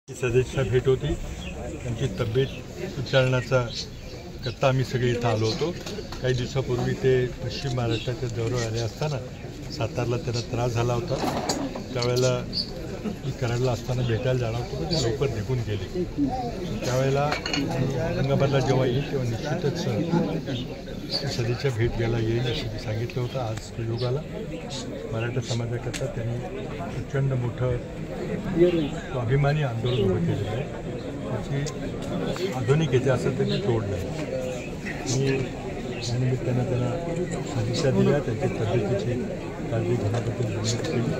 सदस्यांना भेट होती। त्यांची तब्येत विचारण्याचा करता आम्ही सगळे इथं आलो होतो। काही दिवसापूर्वी ते पश्चिम महाराष्ट्राच्या दौऱ्यावर आले असताना सातारला त्यांना त्रास झाला होता। त्यावेळेला मी कराडला असताना भेटायला जाणार होतो, पण ते लवकर निघून गेले। त्यावेळेला औरंगाबादला जेव्हा येईल तेव्हा निश्चितच सदस्या भेट घ्यायला येईल असं सांगितलं होतं। आज सुयोगाला मराठा समाजाकरता त्यांनी प्रचंड मोठं स्वाभिमानी आंदोलन उभं केलेलं आहे। त्याची आधुनिक इतिहासात त्यांनी तोड नाही। मी त्यानिमित्तानं त्यांना सदिच्छा दिल्या, त्यांच्या तब्येतीची काळजी घेण्याबद्दल विनंती केली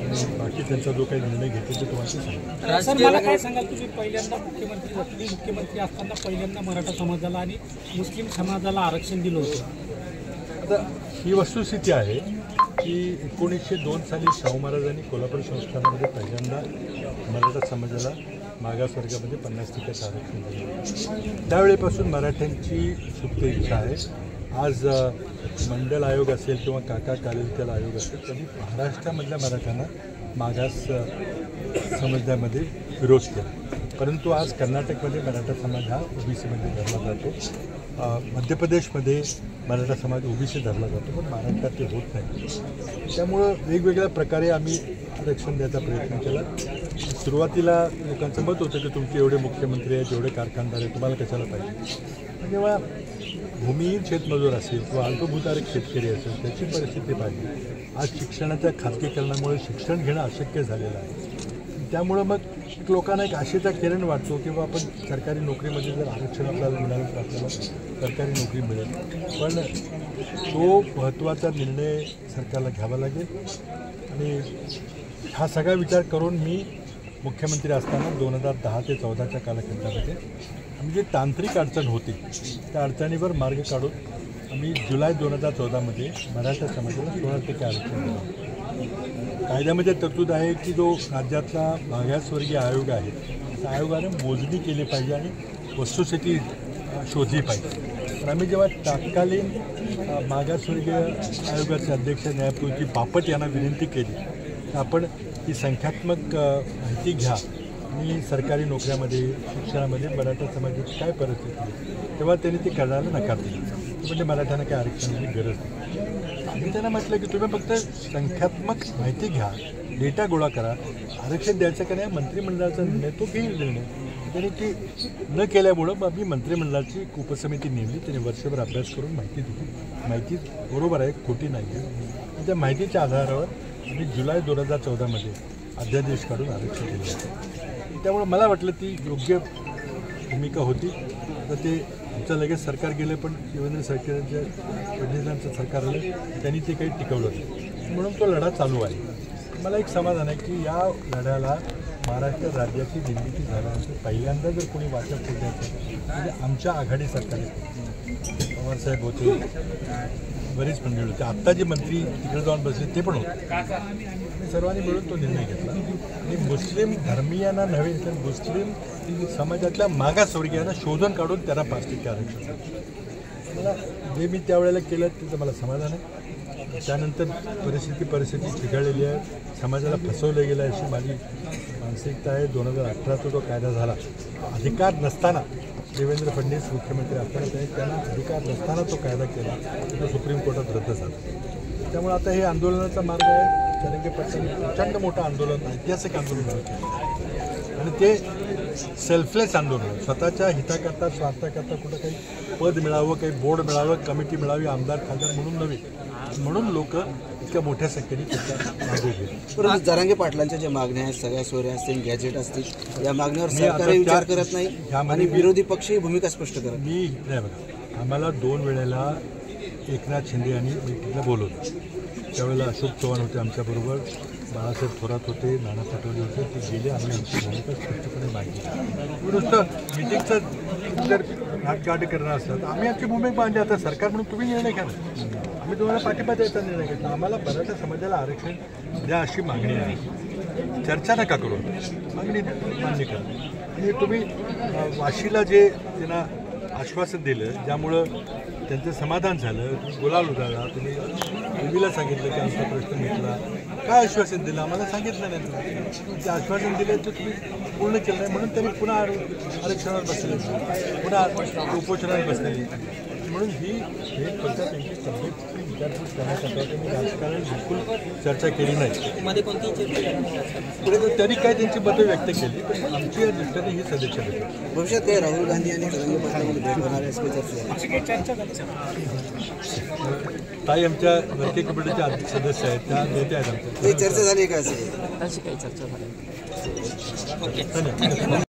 आणि बाकी त्यांचा जो काही निर्णय घेतला ते तुम्हाला सांगतो। मला काय सांगाल, तुम्ही पहिल्यांदा मुख्यमंत्री असताना पहिल्यांदा मराठा समाजाला आणि मुस्लिम समाजाला आरक्षण दिलं होतं। आता ही वस्तुस्थिती आहे की 1902 साली शाहू महाराजांनी कोल्हापूर संस्थानामध्ये पहिल्यांदा मराठा समाजाला मागासवर्गामध्ये 50% आरक्षण दिलं। त्यावेळेपासून मराठ्यांची सुप्त इच्छा आहे। आज मंडल आयोग असेल किंवा काका कालेलकर आयोग असेल, त्यांनी महाराष्ट्रामधल्या मराठ्यांना मागास समजण्यामध्ये विरोध केला। परंतु आज कर्नाटकमध्ये मराठा समाज हा ओबीसीमध्ये धरला जातो, मध्य प्रदेशमध्ये मराठा समाज ओबीसी धरला जातो, पण महाराष्ट्रात ते होत नाही। त्यामुळं वेगवेगळ्या प्रकारे आम्ही आरक्षण द्यायचा प्रयत्न केला। सुरुवातीला लोकांचं मत होतं की तुमचे एवढे मुख्यमंत्री आहेत, एवढे कारखानदार आहेत, तुम्हाला कशाला पाहिजे। पण जेव्हा भूमिहीन शेतमजूर असेल किंवा अल्पभूधारक शेतकरी असेल, त्याची परिस्थिती पाहिजे। आज शिक्षणाच्या खाजगीकरणामुळे शिक्षण घेणं अशक्य झालेलं आहे। त्यामुळं मग लोकांना एक आशेचा किरण वाटतो की आपण सरकारी नोकरीमध्ये जर आरक्षण आपल्याला मिळालं तर आपल्याला सरकारी नोकरी मिळेल। पण तो महत्त्वाचा निर्णय सरकारला घ्यावा लागेल आणि हा सगळा विचार करून मी मुख्यमंत्री असताना 2010 ते 2014च्या कालखंडामध्ये आम्ही जी तांत्रिक अडचण होती त्या अडचणीवर मार्ग काढून आम्ही जुलै 2014मध्ये मराठा समाजाला 16% आरक्षण दिलं। कायद्यामध्ये तरतूद आहे की जो राज्यातला मागासवर्गीय आयोग आहे त्या आयोगाने मोजणी केली पाहिजे आणि वस्तुस्थिती शोधली पाहिजे। तर आम्ही जेव्हा तत्कालीन मागासवर्गीय आयोगाचे अध्यक्ष न्यायमूर्ती बापट यांना विनंती केली तर आपण ही संख्यात्मक माहिती घ्या आणि सरकारी नोकऱ्यामध्ये शिक्षणामध्ये मराठा समाजाची काय परिस्थिती आहे, तेव्हा त्यांनी ती करण्याला नकार दिला। म्हणजे मराठ्यांना काय आरक्षणाची गरज नाही। आम्ही त्यांना म्हटलं की तुम्ही फक्त संख्यात्मक माहिती घ्या, डेटा गोळा करा, आरक्षण द्यायचं का नाही मंत्रिमंडळाचा निर्णय तो घेईल निर्णय। त्यांनी ती न केल्यामुळं मग आम्ही मंत्रिमंडळाची एक उपसमिती नेमली। त्यांनी वर्षभर अभ्यास करून माहिती दिली। माहिती बरोबर आहे, खोटी नाही आहे। त्या माहितीच्या आधारावर आम्ही जुलै 2014मध्ये अध्यादेश काढून आरक्षण दिलं होतं। त्यामुळे मला वाटलं ती योग्य भूमिका होती। तर ते आमचं लगेच सरकार गेलं, पण देवेंद्र सरकारच्या फडणवीसांचं सरकार आलं, त्यांनी ते काही टिकवलं नाही, म्हणून तो लढा चालू आहे। मला एक समाधान आहे की या लढ्याला महाराष्ट्र राज्याची निर्मिती झाल्यानंतर पहिल्यांदा जर कोणी वाटप द्यायचं म्हणजे आमच्या आघाडी सरकारने पवारसाहेब होते, बरीच मंडळी होते, आत्ता जे मंत्री तिकडे जाऊन बसले ते पण होते। सर्वांनी मिळून तो निर्णय घेतला आणि मुस्लिम धर्मीयांना नव्हे तर मुस्लिम समाजातल्या मागासवर्गीयांना शोधून काढून त्यांना 5% आरक्षण दिलं। मला जे मी त्यावेळेला केलं त्याचं मला समाधान आहे। त्यानंतर परिस्थिती चिघळलेली आहे, समाजाला फसवलं गेलं अशी माझी मानसिकता आहे। 2018चा जो कायदा झाला, अधिकार नसताना देवेंद्र फडणवीस मुख्यमंत्री असताना त्यांना अधिकार नसताना तो कायदा केला, तो सुप्रीम कोर्टात रद्द झाला। त्यामुळे आता हे आंदोलनाचा मार्ग आहे। जरांगे पाटलांनी प्रचंड मोठं आंदोलन, ऐतिहासिक आंदोलन केलं आणि ते सेल्फलेस आंदोलन, स्वतःच्या हिताकरता स्वार्थाकरता कुठं काही पद मिळावं, काही बोर्ड मिळावं, कमिटी मिळावी, आमदार खासदार म्हणून नव्हे, म्हणून लोक इतक्या मोठ्या संख्येने त्याचा मागो घेतला। परंतु जरांगे पाटलांच्या ज्या मागण्या आहेत, सगळ्या सोयऱ्या असतील, गॅजेट असतील, या मागण्यावर सरकारही विचार करत नाही आणि विरोधी पक्षही भूमिका स्पष्ट करत मी नाही। बघा, आम्हाला 2 वेळेला एकनाथ शिंदे यांनी मीटिंगला बोलवलं। त्यावेळेला अशोक चव्हाण होते आमच्याबरोबर, बाळासाहेब थोरात होते, नाना पटोले होते, ते गेले। आम्ही आमची भूमिका स्पष्टपणे मांडली। नुसतं मिटिंगचं जर घाटगाडी करणं असलं तर आम्ही आमची भूमिका मांडली। आता सरकार म्हणून तुम्ही निर्णय घ्या ना, आम्ही तुम्हाला पाठिंबा द्यायचा निर्णय घेतला। आम्हाला मराठा समाजाला आरक्षण द्या अशी मागणी आहे। चर्चा नका करू, मागणी मान्य करा। आणि तुम्ही वाशीला जे त्यांना आश्वासन दिलं ज्यामुळं त्यांचं समाधान झालं. तुम्ही गुलाल उधळला, तुम्ही टीव्हीला सांगितलं की आमचा प्रश्न मिटला. काय आश्वासन दिलं आम्हाला सांगितलं नाही. तुम्ही जे आश्वासन दिले ते तुम्ही पूर्ण केलं नाही म्हणून त्यांनी पुन्हा आरक्षणावर बसले, पुन्हा उपोषणावर बसले. म्हणून हे फक्त त्यांची तब्येतीची विचारपूस करण्यासाठी त्यांनी राजकारण बिलकुल चर्चा केली नाही. मध्ये कोणतीही पुढे त्यांनी काय त्यांची मतं व्यक्त केली, पण आमच्या दृष्टीने ही सदिच्छा देतो. भविष्यात काय राहुल गांधी आणि जरांगे पाटलांमध्ये भेट होणार आहे असं चर्चा अशी काही चर्चा झाली ताई आमच्या वर्किंग कमिटीचे अध्यक्ष सदस्य आहेत, त्या नेते आहेत आमच्या. चर्चा झाली का असं अशी काही चर्चा झाली. धन्यवाद.